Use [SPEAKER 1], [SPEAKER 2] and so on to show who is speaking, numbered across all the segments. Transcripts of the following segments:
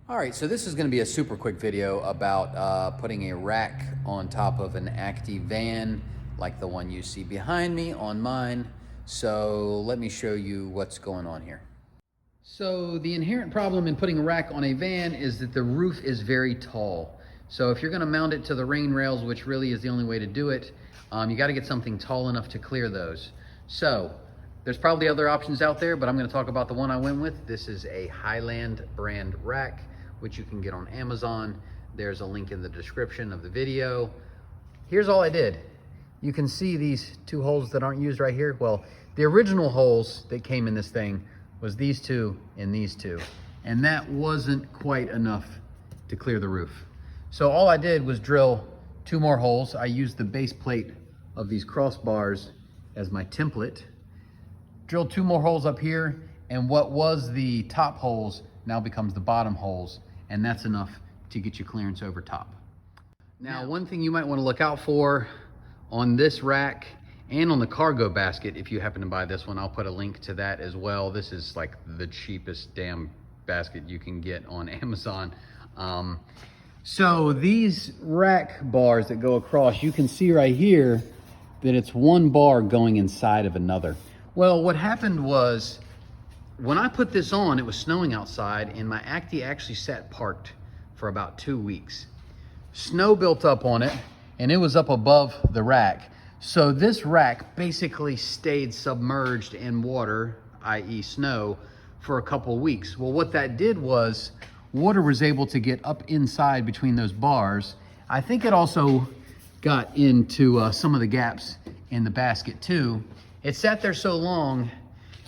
[SPEAKER 1] All right, so this is going to be a super quick video about putting a rack on top of an Acty van like the one you see behind me on mine. So let me show you what's going on here. So the inherent problem in putting a rack on a van is that the roof is very tall. So if you're going to mount it to the rain rails, which really is the only way to do it, you got to get something tall enough to clear those. So there's probably other options out there, but I'm going to talk about the one I went with. This is a Highland brand rack, which you can get on Amazon. There's a link in the description of the video. Here's all I did. You can see these two holes that aren't used right here. Well, the original holes that came in this thing was these two and these two. And that wasn't quite enough to clear the roof. So all I did was drill two more holes. I used the base plate of these crossbars as my template. Drilled two more holes up here, and what was the top holes now becomes the bottom holes, and that's enough to get you clearance over top. Now, one thing you might want to look out for on this rack and on the cargo basket, if you happen to buy this one, I'll put a link to that as well. This is like the cheapest damn basket you can get on Amazon. So these rack bars that go across, you can see right here that it's one bar going inside of another. Well, what happened was, when I put this on, it was snowing outside, and my Acty actually sat parked for about 2 weeks. Snow built up on it, and it was up above the rack. So this rack basically stayed submerged in water, i.e. snow, for a couple weeks. Well, what that did was, water was able to get up inside between those bars. I think it also got into some of the gaps in the basket too. It sat there so long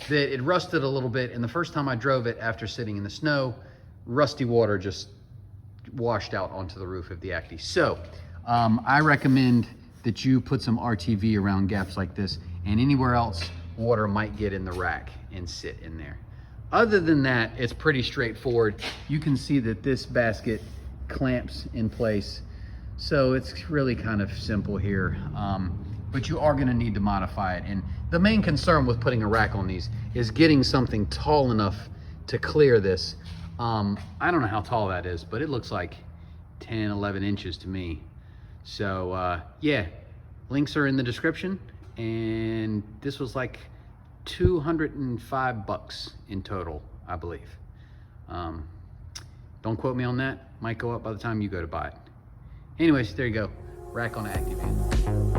[SPEAKER 1] that it rusted a little bit, and the first time I drove it after sitting in the snow, rusty water just washed out onto the roof of the Acty. So I recommend that you put some RTV around gaps like this, and anywhere else water might get in the rack and sit in there. Other than that, it's pretty straightforward. You can see that this basket clamps in place, so it's really kind of simple here. But you are gonna need to modify it. And the main concern with putting a rack on these is getting something tall enough to clear this. I don't know how tall that is, but it looks like 10, 11 inches to me. So yeah, links are in the description. And this was like $205 in total, I believe. Don't quote me on that. Might go up by the time you go to buy it. Anyways, there you go. Rack on an Acty van.